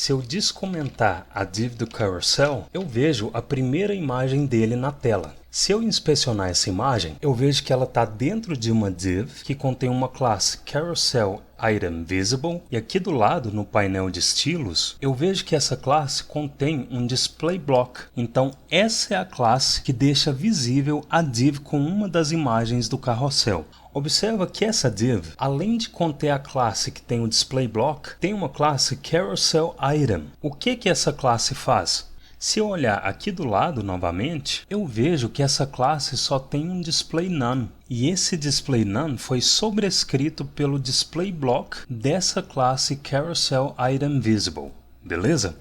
Se eu descomentar a div do carousel, eu vejo a primeira imagem dele na tela. Se eu inspecionar essa imagem, eu vejo que ela está dentro de uma div que contém uma classe carousel item visible, e aqui do lado, no painel de estilos, eu vejo que essa classe contém um display block. Então essa é a classe que deixa visível a div com uma das imagens do carrossel. Observa que essa div, além de conter a classe que tem o display block, tem uma classe carousel item. O que essa classe faz? Se eu olhar aqui do lado novamente, eu vejo que essa classe só tem um display none. E esse display none foi sobrescrito pelo display block dessa classe carousel item visible. Beleza?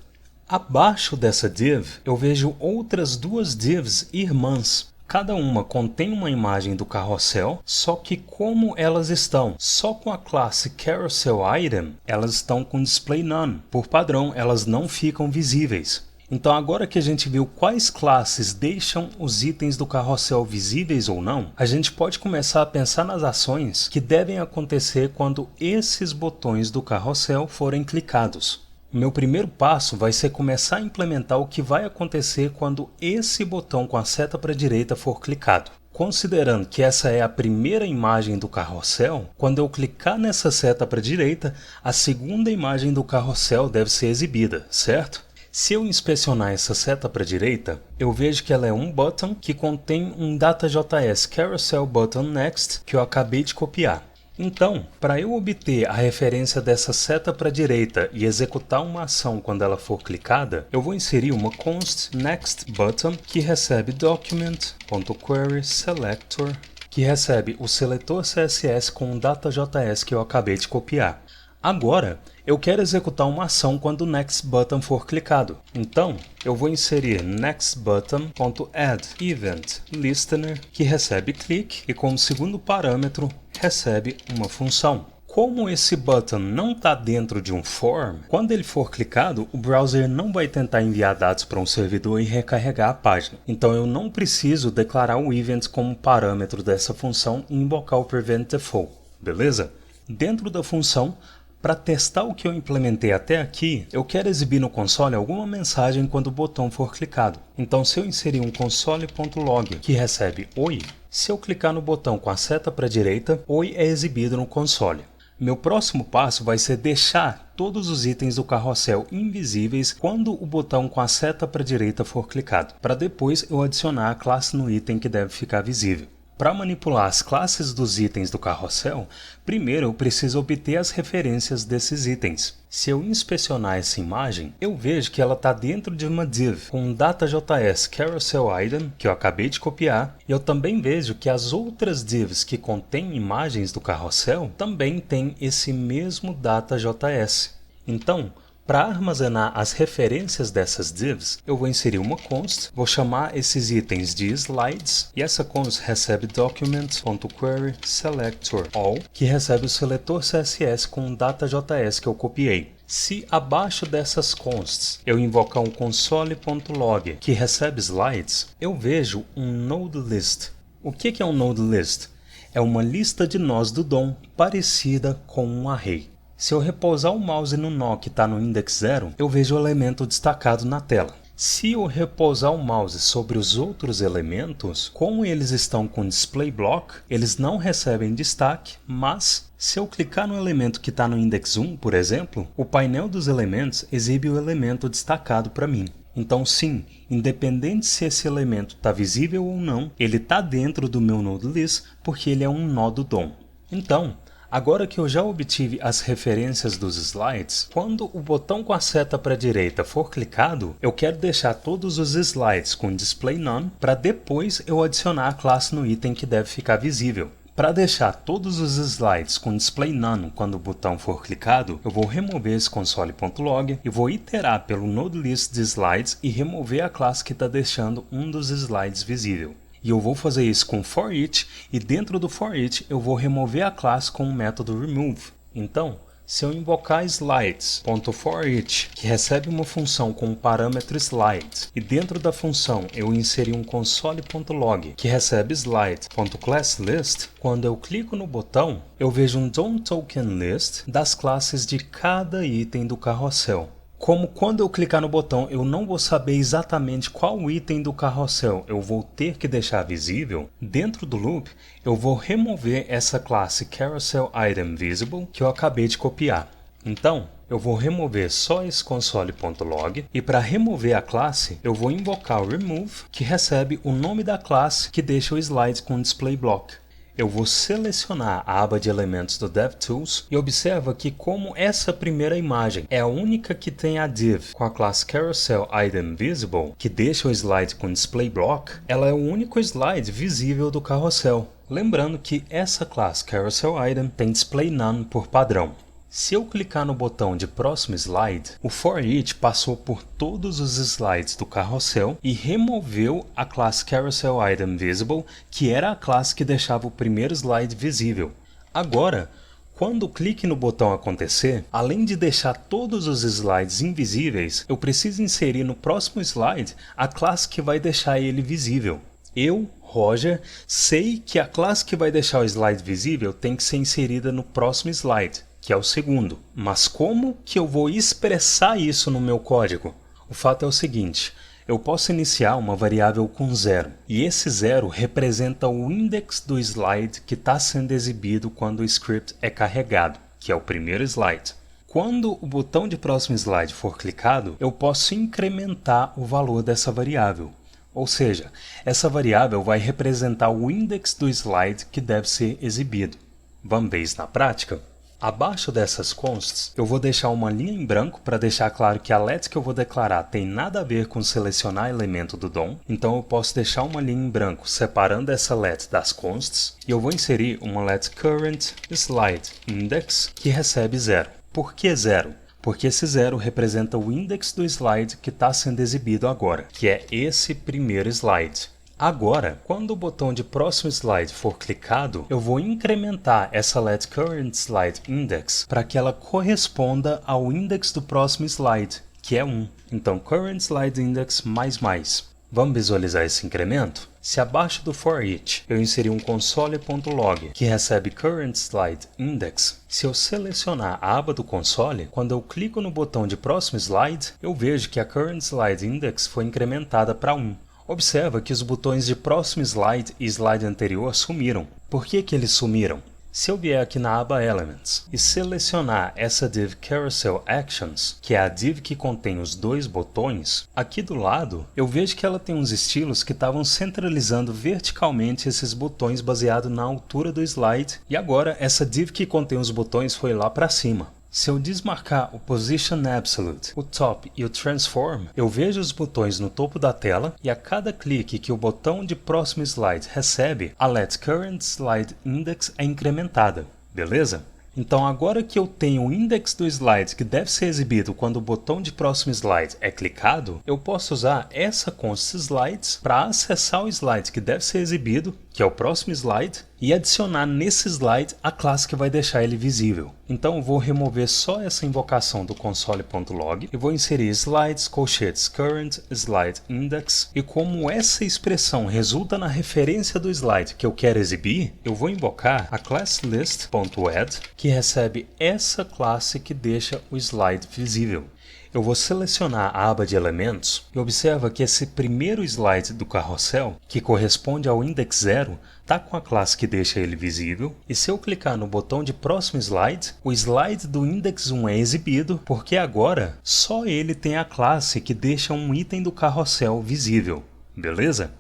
Abaixo dessa div, eu vejo outras duas divs irmãs. Cada uma contém uma imagem do carrossel, só que como elas estão só com a classe carousel item, elas estão com display none. Por padrão, elas não ficam visíveis. Então agora que a gente viu quais classes deixam os itens do carrossel visíveis ou não, a gente pode começar a pensar nas ações que devem acontecer quando esses botões do carrossel forem clicados. O meu primeiro passo vai ser começar a implementar o que vai acontecer quando esse botão com a seta para a direita for clicado. Considerando que essa é a primeira imagem do carrossel, quando eu clicar nessa seta para a direita, a segunda imagem do carrossel deve ser exibida, certo? Se eu inspecionar essa seta para a direita, eu vejo que ela é um button que contém um Data.js Carousel Button Next que eu acabei de copiar. Então, para eu obter a referência dessa seta para a direita e executar uma ação quando ela for clicada, eu vou inserir uma const next button que recebe document.querySelector, que recebe o seletor CSS com o Data.js que eu acabei de copiar. Agora, eu quero executar uma ação quando o next button for clicado. Então, eu vou inserir nextButton.addEventListener, que recebe clique e como segundo parâmetro recebe uma função. Como esse button não está dentro de um form, quando ele for clicado, o browser não vai tentar enviar dados para um servidor e recarregar a página. Então eu não preciso declarar o event como parâmetro dessa função e invocar o preventDefault, beleza? Dentro da função, para testar o que eu implementei até aqui, eu quero exibir no console alguma mensagem quando o botão for clicado. Então se eu inserir um console.log que recebe Oi, se eu clicar no botão com a seta para a direita, Oi é exibido no console. Meu próximo passo vai ser deixar todos os itens do carrossel invisíveis quando o botão com a seta para a direita for clicado, para depois eu adicionar a classe no item que deve ficar visível. Para manipular as classes dos itens do carrossel, primeiro eu preciso obter as referências desses itens. Se eu inspecionar essa imagem, eu vejo que ela está dentro de uma div com um Data.js Carousel Item, que eu acabei de copiar, e eu também vejo que as outras divs que contêm imagens do carrossel também têm esse mesmo Data.js. Então, para armazenar as referências dessas divs, eu vou inserir uma const, vou chamar esses itens de slides, e essa const recebe document.querySelectorAll, que recebe o seletor CSS com o Data.js que eu copiei. Se abaixo dessas consts eu invocar um console.log que recebe slides, eu vejo um nodelist. O que é um nodelist? É uma lista de nós do DOM parecida com um array. Se eu repousar o mouse no nó que está no index 0, eu vejo o elemento destacado na tela. Se eu repousar o mouse sobre os outros elementos, como eles estão com display block, eles não recebem destaque, mas se eu clicar no elemento que está no index 1, por exemplo, o painel dos elementos exibe o elemento destacado para mim. Então sim, independente se esse elemento está visível ou não, ele está dentro do meu nodelist porque ele é um nó do DOM. Então, agora que eu já obtive as referências dos slides, quando o botão com a seta para a direita for clicado, eu quero deixar todos os slides com display none para depois eu adicionar a classe no item que deve ficar visível. Para deixar todos os slides com display none quando o botão for clicado, eu vou remover esse console.log e vou iterar pelo nodelist de slides e remover a classe que está deixando um dos slides visível. E eu vou fazer isso com forEach, e dentro do forEach eu vou remover a classe com o método remove. Então, se eu invocar slides.forEach, que recebe uma função com o parâmetro slide, e dentro da função eu inserir um console.log, que recebe slide.classList, quando eu clico no botão, eu vejo um DOM token list das classes de cada item do carrossel. Como quando eu clicar no botão eu não vou saber exatamente qual item do carrossel eu vou ter que deixar visível, dentro do loop eu vou remover essa classe CarouselItemVisible que eu acabei de copiar. Então, eu vou remover só esse console.log e para remover a classe eu vou invocar o remove que recebe o nome da classe que deixa o slide com display block. Eu vou selecionar a aba de elementos do DevTools e observa que como essa primeira imagem é a única que tem a div com a classe CarouselItemVisible, que deixa o slide com display block, ela é o único slide visível do carrossel. Lembrando que essa classe CarouselItem tem display none por padrão. Se eu clicar no botão de próximo slide, o ForEach passou por todos os slides do carrossel e removeu a classe CarouselItemVisible, que era a classe que deixava o primeiro slide visível. Agora, quando o clique no botão acontecer, além de deixar todos os slides invisíveis, eu preciso inserir no próximo slide a classe que vai deixar ele visível. Eu, Roger, sei que a classe que vai deixar o slide visível tem que ser inserida no próximo slide, que é o segundo. Mas como que eu vou expressar isso no meu código? O fato é o seguinte, eu posso iniciar uma variável com 0, e esse 0 representa o index do slide que está sendo exibido quando o script é carregado, que é o primeiro slide. Quando o botão de próximo slide for clicado, eu posso incrementar o valor dessa variável. Ou seja, essa variável vai representar o index do slide que deve ser exibido. Vamos ver isso na prática? Abaixo dessas consts, eu vou deixar uma linha em branco para deixar claro que a let que eu vou declarar tem nada a ver com selecionar elemento do DOM. Então eu posso deixar uma linha em branco separando essa let das consts e eu vou inserir uma let current slide index que recebe 0. Por que 0? Porque esse 0 representa o index do slide que está sendo exibido agora, que é esse primeiro slide. Agora, quando o botão de próximo slide for clicado, eu vou incrementar essa letCurrentSlideIndex para que ela corresponda ao index do próximo slide, que é 1. Então, currentSlideIndex mais. Vamos visualizar esse incremento? Se abaixo do ForEach eu inserir um console.log que recebe currentSlideIndex, se eu selecionar a aba do console, quando eu clico no botão de próximo slide, eu vejo que a currentSlideIndex foi incrementada para 1. Observa que os botões de próximo slide e slide anterior sumiram. Por que eles sumiram? Se eu vier aqui na aba Elements e selecionar essa div Carousel Actions, que é a div que contém os dois botões, aqui do lado eu vejo que ela tem uns estilos que estavam centralizando verticalmente esses botões baseado na altura do slide, e agora essa div que contém os botões foi lá para cima. Se eu desmarcar o Position Absolute, o Top e o Transform, eu vejo os botões no topo da tela e a cada clique que o botão de próximo slide recebe, a letCurrentSlideIndex é incrementada, beleza? Então agora que eu tenho o index do slide que deve ser exibido quando o botão de próximo slide é clicado, eu posso usar essa const slides para acessar o slide que deve ser exibido, que é o próximo slide, e adicionar nesse slide a classe que vai deixar ele visível. Então eu vou remover só essa invocação do console.log e vou inserir slides colchetes current slide index, e como essa expressão resulta na referência do slide que eu quero exibir, eu vou invocar a class list.add, que recebe essa classe que deixa o slide visível. Eu vou selecionar a aba de elementos e observa que esse primeiro slide do carrossel, que corresponde ao index 0, está com a classe que deixa ele visível, e se eu clicar no botão de próximo slide, o slide do index 1 é exibido, porque agora só ele tem a classe que deixa um item do carrossel visível, beleza?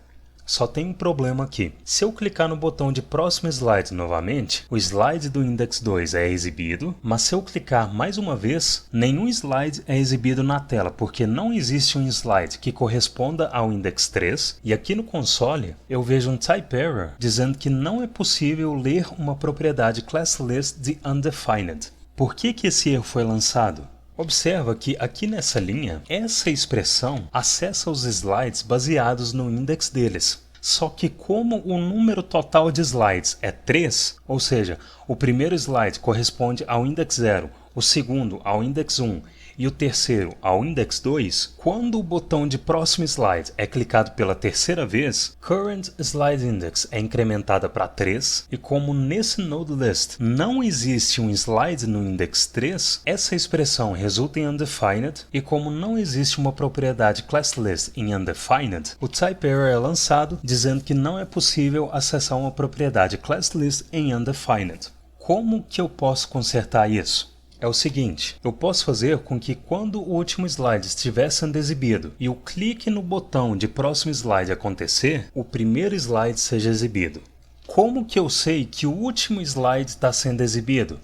Só tem um problema aqui. Se eu clicar no botão de próximo slide novamente, o slide do index 2 é exibido, mas se eu clicar mais uma vez, nenhum slide é exibido na tela, porque não existe um slide que corresponda ao index 3, e aqui no console eu vejo um type error dizendo que não é possível ler uma propriedade ClassList de undefined. Por que esse erro foi lançado? Observa que aqui nessa linha, essa expressão acessa os slides baseados no index deles. Só que como o número total de slides é 3, ou seja, o primeiro slide corresponde ao index 0, o segundo ao index 1 e o terceiro ao index 2, quando o botão de próximo slide é clicado pela terceira vez, current slide index é incrementada para 3, e como nesse node list não existe um slide no index 3, essa expressão resulta em undefined, e como não existe uma propriedade classlist em undefined, o type error é lançado dizendo que não é possível acessar uma propriedade classlist em undefined. Como que eu posso consertar isso? É o seguinte, eu posso fazer com que quando o último slide estiver sendo exibido e o clique no botão de próximo slide acontecer, o primeiro slide seja exibido. Como que eu sei que o último slide está sendo exibido?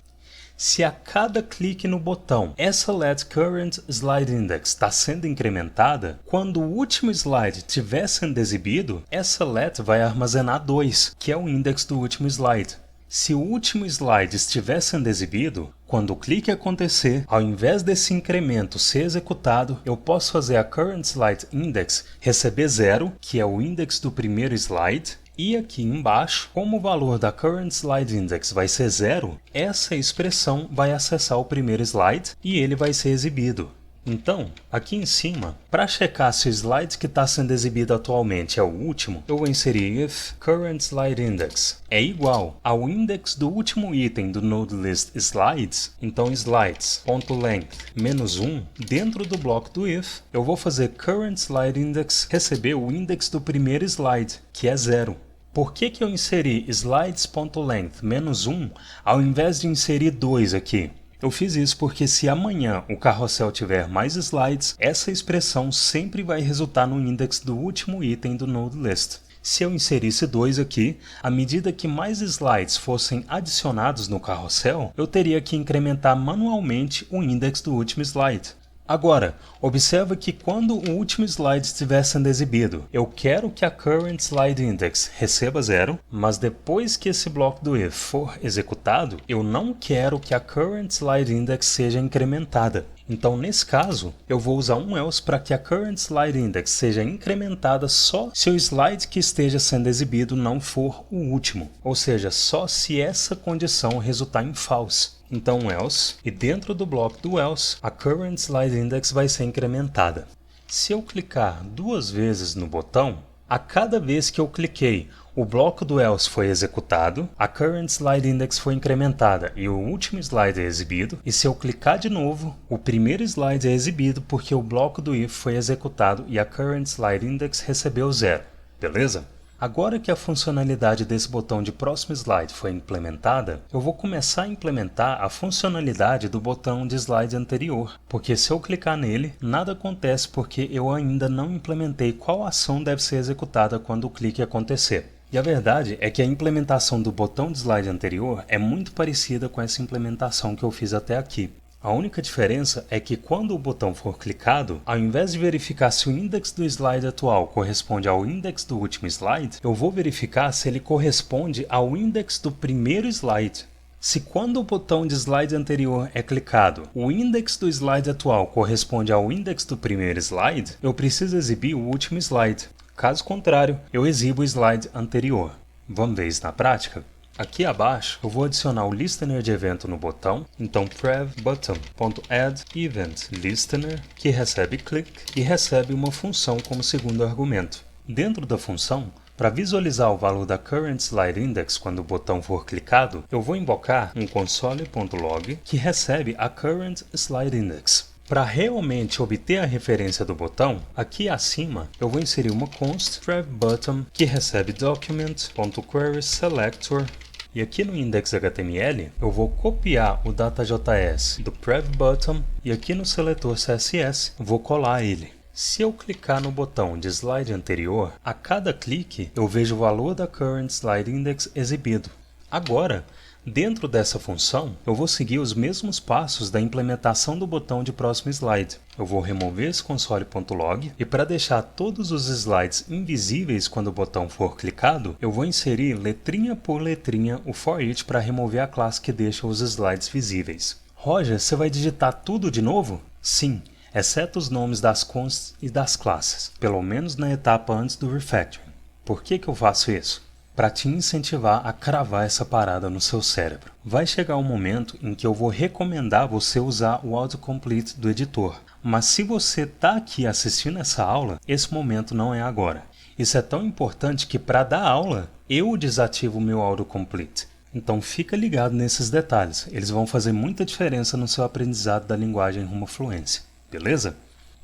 Se a cada clique no botão essa let current slide index está sendo incrementada, quando o último slide estiver sendo exibido, essa let vai armazenar 2, que é o index do último slide. Se o último slide estiver sendo exibido, quando o clique acontecer, ao invés desse incremento ser executado, eu posso fazer a current slide index receber 0, que é o index do primeiro slide, e aqui embaixo, como o valor da current slide index vai ser 0, essa expressão vai acessar o primeiro slide e ele vai ser exibido. Então, aqui em cima, para checar se o slide que está sendo exibido atualmente é o último, eu vou inserir if current slide index é igual ao index do último item do node list slides, então slides.length menos 1, dentro do bloco do if, eu vou fazer current slide index receber o index do primeiro slide, que é 0. Por que eu inseri slides.length menos 1 ao invés de inserir 2 aqui? Eu fiz isso porque se amanhã o carrossel tiver mais slides, essa expressão sempre vai resultar no index do último item do node list. Se eu inserisse 2 aqui, à medida que mais slides fossem adicionados no carrossel, eu teria que incrementar manualmente o index do último slide. Agora, observa que quando o último slide estiver sendo exibido, eu quero que a current slide index receba 0, mas depois que esse bloco do if for executado, eu não quero que a current slide index seja incrementada. Então, nesse caso, eu vou usar um else para que a current slide index seja incrementada só se o slide que esteja sendo exibido não for o último, ou seja, só se essa condição resultar em false. Então else, e dentro do bloco do else, a current slide index vai ser incrementada. Se eu clicar 2 vezes no botão, a cada vez que eu cliquei, o bloco do else foi executado, a current slide index foi incrementada e o último slide é exibido, e se eu clicar de novo, o primeiro slide é exibido porque o bloco do if foi executado e a current slide index recebeu 0. Beleza? Agora que a funcionalidade desse botão de próximo slide foi implementada, eu vou começar a implementar a funcionalidade do botão de slide anterior, porque se eu clicar nele, nada acontece porque eu ainda não implementei qual ação deve ser executada quando o clique acontecer. E a verdade é que a implementação do botão de slide anterior é muito parecida com essa implementação que eu fiz até aqui. A única diferença é que quando o botão for clicado, ao invés de verificar se o index do slide atual corresponde ao index do último slide, eu vou verificar se ele corresponde ao index do primeiro slide. Se quando o botão de slide anterior é clicado, o index do slide atual corresponde ao index do primeiro slide, eu preciso exibir o último slide. Caso contrário, eu exibo o slide anterior. Vamos ver isso na prática? Aqui abaixo eu vou adicionar o listener de evento no botão, então prev button.add event listener, que recebe click e recebe uma função como segundo argumento. Dentro da função, para visualizar o valor da current slide index quando o botão for clicado, eu vou invocar um console.log que recebe a current slide index. Para realmente obter a referência do botão, aqui acima eu vou inserir uma const prevButton que recebe document.querySelector, e aqui no index.html eu vou copiar o data.js do prevButton e aqui no seletor CSS vou colar ele. Se eu clicar no botão de slide anterior, a cada clique eu vejo o valor da current slide index exibido. Agora, dentro dessa função, eu vou seguir os mesmos passos da implementação do botão de próximo slide. Eu vou remover esse console.log e para deixar todos os slides invisíveis quando o botão for clicado, eu vou inserir letrinha por letrinha o for each para remover a classe que deixa os slides visíveis. Roger, você vai digitar tudo de novo? Sim, exceto os nomes das consts e das classes, pelo menos na etapa antes do refactoring. Por que eu faço isso? para te incentivar a cravar essa parada no seu cérebro. Vai chegar um momento em que eu vou recomendar você usar o autocomplete do editor, mas se você está aqui assistindo essa aula, esse momento não é agora. Isso é tão importante que para dar aula, eu desativo o meu autocomplete. Então fica ligado nesses detalhes, eles vão fazer muita diferença no seu aprendizado da linguagem rumo à fluência, beleza?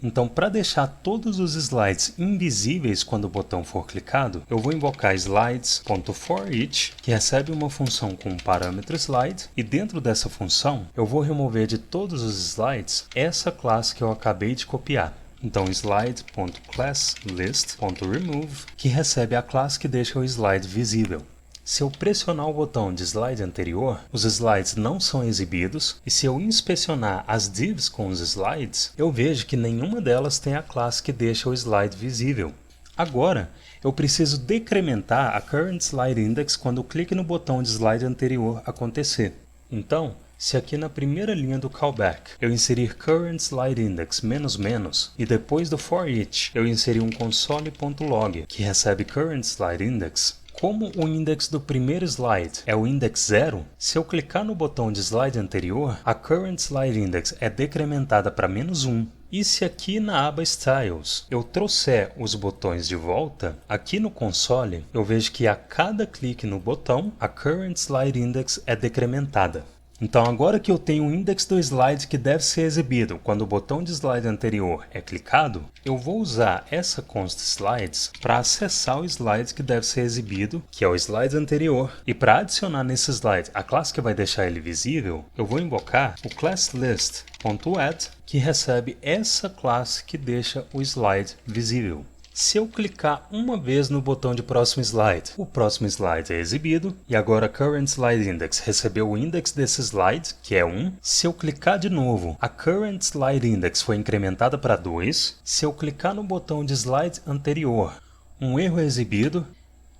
Então, para deixar todos os slides invisíveis quando o botão for clicado, eu vou invocar slides.forEach, que recebe uma função com o parâmetro slide, e dentro dessa função, eu vou remover de todos os slides essa classe que eu acabei de copiar. Então, slide.classList.remove, que recebe a classe que deixa o slide visível. Se eu pressionar o botão de slide anterior, os slides não são exibidos, e se eu inspecionar as divs com os slides, eu vejo que nenhuma delas tem a classe que deixa o slide visível. Agora, eu preciso decrementar a Current Slide Index quando o clique no botão de slide anterior acontecer. Então, se aqui na primeira linha do callback eu inserir Current Slide Index --, e depois do forEach eu inserir um console.log que recebe Current Slide Index, como o index do primeiro slide é o index 0, se eu clicar no botão de slide anterior, a Current Slide Index é decrementada para -1. E se aqui na aba Styles eu trouxer os botões de volta, aqui no console eu vejo que a cada clique no botão, a Current Slide Index é decrementada. Então agora que eu tenho o index do slide que deve ser exibido quando o botão de slide anterior é clicado, eu vou usar essa const slides para acessar o slide que deve ser exibido, que é o slide anterior. E para adicionar nesse slide a classe que vai deixar ele visível, eu vou invocar o classList.add, que recebe essa classe que deixa o slide visível. Se eu clicar uma vez no botão de próximo slide, o próximo slide é exibido e agora a Current Slide Index recebeu o index desse slide, que é 1. Se eu clicar de novo, a Current Slide Index foi incrementada para 2. Se eu clicar no botão de slide anterior, um erro é exibido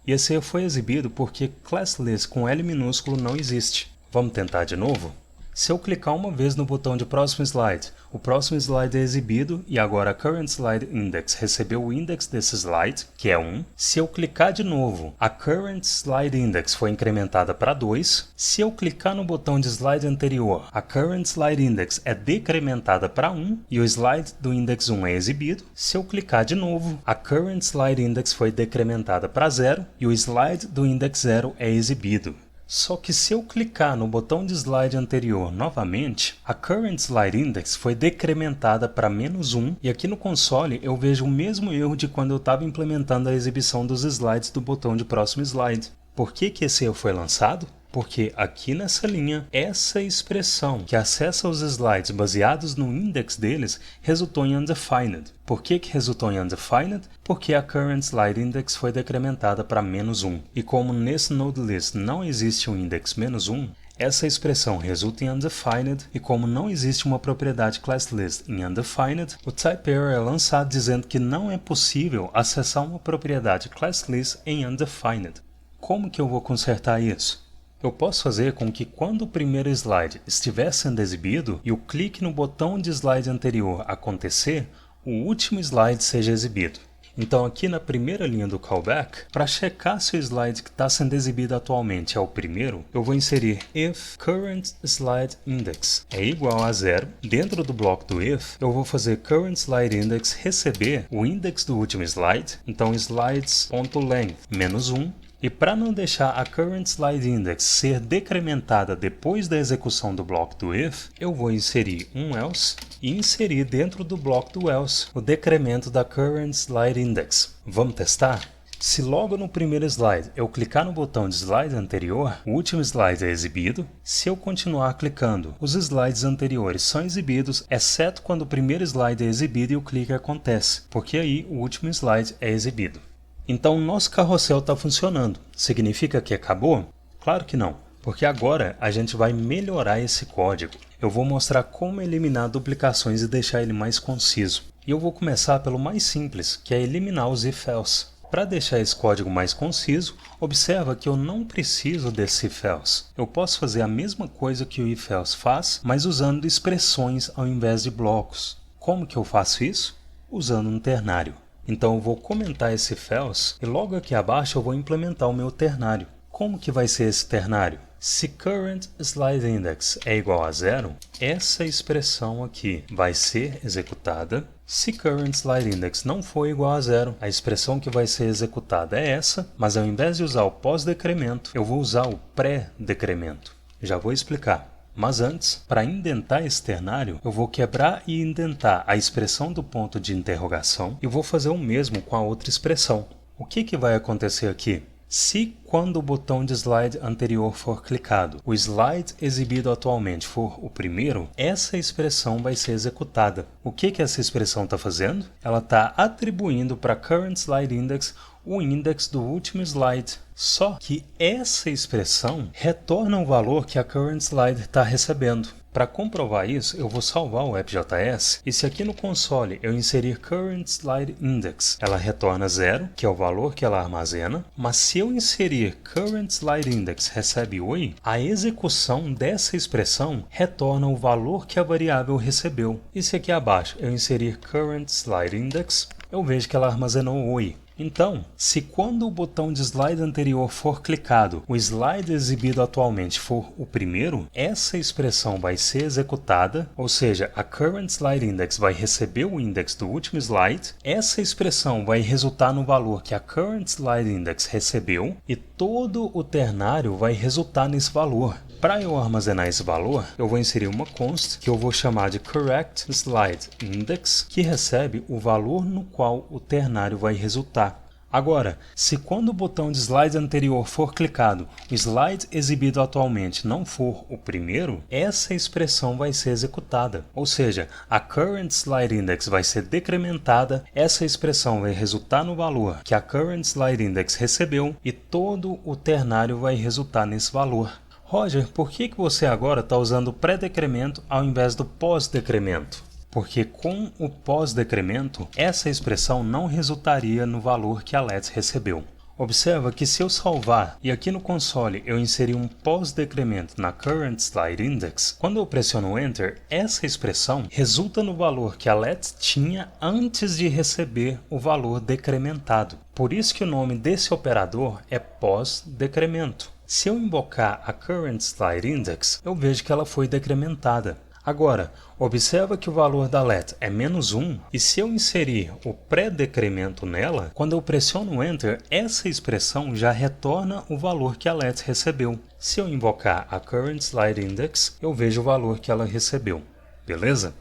e esse erro foi exibido porque ClassList com L minúsculo não existe. Vamos tentar de novo? Se eu clicar uma vez no botão de próximo slide, o próximo slide é exibido e agora a Current Slide Index recebeu o index desse slide, que é 1. Se eu clicar de novo, a Current Slide Index foi incrementada para 2. Se eu clicar no botão de slide anterior, a Current Slide Index é decrementada para 1 e o slide do index 1 é exibido. Se eu clicar de novo, a Current Slide Index foi decrementada para 0 e o slide do index 0 é exibido. Só que se eu clicar no botão de slide anterior novamente, a Current Slide Index foi decrementada para -1 e aqui no console eu vejo o mesmo erro de quando eu estava implementando a exibição dos slides do botão de próximo slide. Por que esse erro foi lançado? Porque aqui nessa linha, essa expressão que acessa os slides baseados no index deles resultou em undefined. Por que resultou em undefined? Porque a Current Slide Index foi decrementada para -1. E como nesse NodeList não existe um index -1, essa expressão resulta em undefined e como não existe uma propriedade ClassList em undefined, o type error é lançado dizendo que não é possível acessar uma propriedade ClassList em undefined. Como que eu vou consertar isso? Eu posso fazer com que quando o primeiro slide estiver sendo exibido e o clique no botão de slide anterior acontecer, o último slide seja exibido. Então aqui na primeira linha do callback, para checar se o slide que está sendo exibido atualmente é o primeiro, eu vou inserir if current slide index é igual a 0. Dentro do bloco do if, eu vou fazer current slide index receber o index do último slide, então slides.length -1. E para não deixar a Current Slide Index ser decrementada depois da execução do bloco do if, eu vou inserir um else e inserir dentro do bloco do else o decremento da Current Slide Index. Vamos testar? Se logo no primeiro slide eu clicar no botão de slide anterior, o último slide é exibido. Se eu continuar clicando, os slides anteriores são exibidos, exceto quando o primeiro slide é exibido e o clique acontece, porque aí o último slide é exibido. Então o nosso carrossel está funcionando. Significa que acabou? Claro que não, porque agora a gente vai melhorar esse código. Eu vou mostrar como eliminar duplicações e deixar ele mais conciso. E eu vou começar pelo mais simples, que é eliminar os if-else. Para deixar esse código mais conciso, observa que eu não preciso desse if-else. Eu posso fazer a mesma coisa que o if-else faz, mas usando expressões ao invés de blocos. Como que eu faço isso? Usando um ternário. Então eu vou comentar esse else e logo aqui abaixo eu vou implementar o meu ternário. Como que vai ser esse ternário? Se current slide index é igual a 0, essa expressão aqui vai ser executada. Se current slide index não for igual a 0, a expressão que vai ser executada é essa, mas ao invés de usar o pós-decremento, eu vou usar o pré-decremento. Já vou explicar. Mas antes, para indentar esse ternário, eu vou quebrar e indentar a expressão do ponto de interrogação e vou fazer o mesmo com a outra expressão. O que vai acontecer aqui? Se quando o botão de slide anterior for clicado, o slide exibido atualmente for o primeiro, essa expressão vai ser executada. O que essa expressão está fazendo? Ela está atribuindo para current slide index o index do último slide. Só que essa expressão retorna o valor que a current slide está recebendo. Para comprovar isso, eu vou salvar o app.js e se aqui no console eu inserir current slide index, ela retorna 0, que é o valor que ela armazena, mas se eu inserir current slide index recebe oi, a execução dessa expressão retorna o valor que a variável recebeu. E se aqui abaixo eu inserir current slide index, eu vejo que ela armazenou oi. Então, se quando o botão de slide anterior for clicado, o slide exibido atualmente for o primeiro, essa expressão vai ser executada, ou seja, a current slide index vai receber o index do último slide, essa expressão vai resultar no valor que a current slide index recebeu e todo o ternário vai resultar nesse valor. Para eu armazenar esse valor, eu vou inserir uma const que eu vou chamar de correct slide index, que recebe o valor no qual o ternário vai resultar. Agora, se quando o botão de slide anterior for clicado, o slide exibido atualmente não for o primeiro, essa expressão vai ser executada. Ou seja, a current slide index vai ser decrementada, essa expressão vai resultar no valor que a current slide index recebeu e todo o ternário vai resultar nesse valor. Roger, por que você agora está usando o pré-decremento ao invés do pós-decremento? Porque com o pós-decremento, essa expressão não resultaria no valor que a Let's recebeu. Observa que se eu salvar e aqui no console eu inserir um pós-decremento na current slide index, quando eu pressiono Enter, essa expressão resulta no valor que a Let's tinha antes de receber o valor decrementado. Por isso que o nome desse operador é pós-decremento. Se eu invocar a current slide index, eu vejo que ela foi decrementada. Agora, observa que o valor da let é -1 e se eu inserir o pré-decremento nela, quando eu pressiono Enter, essa expressão já retorna o valor que a let recebeu. Se eu invocar a current slide index, eu vejo o valor que ela recebeu. Beleza?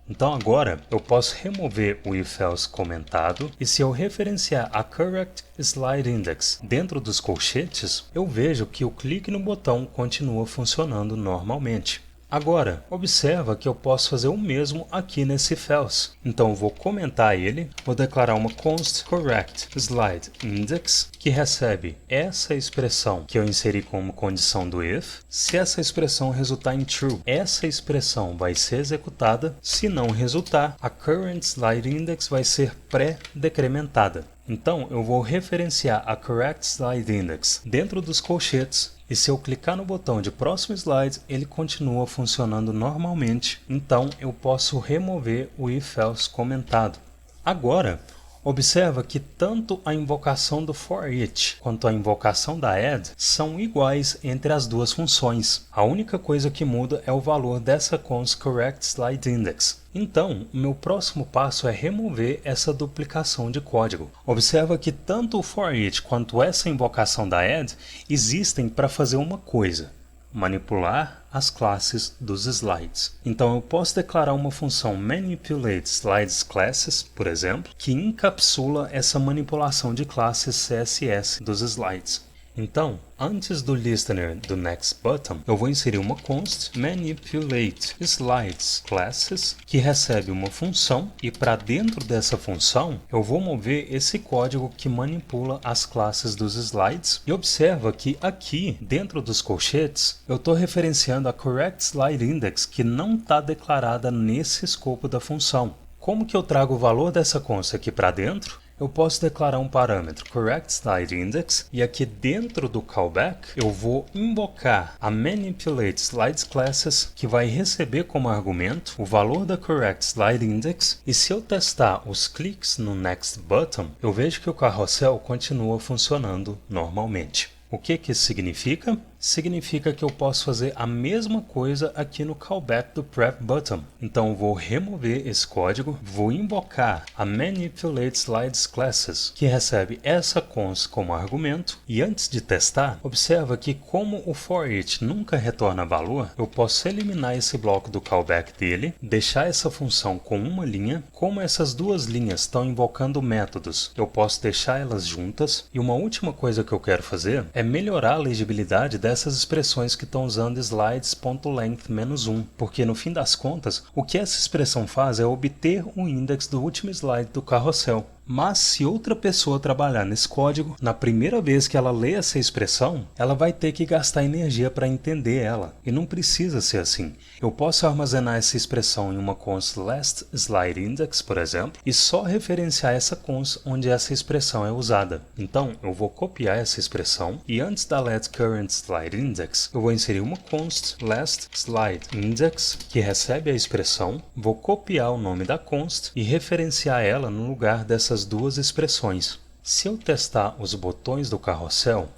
Então agora eu posso remover o if-else comentado e se eu referenciar a correct slide index dentro dos colchetes, eu vejo que o clique no botão continua funcionando normalmente. Agora, observa que eu posso fazer o mesmo aqui nesse if-else. Então eu vou comentar ele, vou declarar uma const correct slide index, que recebe essa expressão que eu inseri como condição do if. Se essa expressão resultar em true, essa expressão vai ser executada. Se não resultar, a current slide index vai ser pré-decrementada. Então eu vou referenciar a correct slide index dentro dos colchetes. E se eu clicar no botão de próximo slide, ele continua funcionando normalmente. Então eu posso remover o if-else comentado. Agora, observa que tanto a invocação do for-each quanto a invocação da add são iguais entre as duas funções. A única coisa que muda é o valor dessa const correct slide index. Então, o meu próximo passo é remover essa duplicação de código. Observa que tanto o for-each quanto essa invocação da add existem para fazer uma coisa: manipular as classes dos slides. Então eu posso declarar uma função manipulate slides classes, por exemplo, que encapsula essa manipulação de classes CSS dos slides. Então, antes do listener do next button, eu vou inserir uma const manipulate slides classes que recebe uma função e para dentro dessa função eu vou mover esse código que manipula as classes dos slides e observa que aqui dentro dos colchetes eu estou referenciando a correct slide index que não está declarada nesse escopo da função. Como que eu trago o valor dessa const aqui para dentro? eu posso declarar um parâmetro correctSlideIndex e aqui dentro do callback eu vou invocar a ManipulateSlidesClasses que vai receber como argumento o valor da correctSlideIndex e se eu testar os cliques no NextButton, eu vejo que o carrossel continua funcionando normalmente. O que isso significa? Significa que eu posso fazer a mesma coisa aqui no callback do PrepButton. Então eu vou remover esse código, vou invocar a ManipulateSlidesClasses, que recebe essa const como argumento, e antes de testar, observa que como o ForEach nunca retorna valor, eu posso eliminar esse bloco do callback dele, deixar essa função com uma linha. Como essas duas linhas estão invocando métodos, eu posso deixar elas juntas, e uma última coisa que eu quero fazer é melhorar a legibilidade dessas expressões que estão usando slides.length-1, porque no fim das contas, o que essa expressão faz é obter o index do último slide do carrossel. Mas se outra pessoa trabalhar nesse código, na primeira vez que ela lê essa expressão, ela vai ter que gastar energia para entender ela. E não precisa ser assim. Eu posso armazenar essa expressão em uma const lastSlideIndex, por exemplo, e só referenciar essa const onde essa expressão é usada. Então, eu vou copiar essa expressão e antes da letCurrentSlideIndex, eu vou inserir uma const lastSlideIndex que recebe a expressão, vou copiar o nome da const e referenciar ela no lugar dessas duas expressões. Se eu testar os botões do carrossel,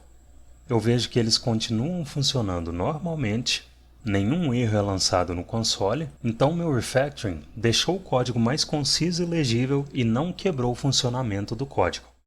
eu vejo que eles continuam funcionando normalmente, nenhum erro é lançado no console, então meu refactoring deixou o código mais conciso e legível e não quebrou o funcionamento do código.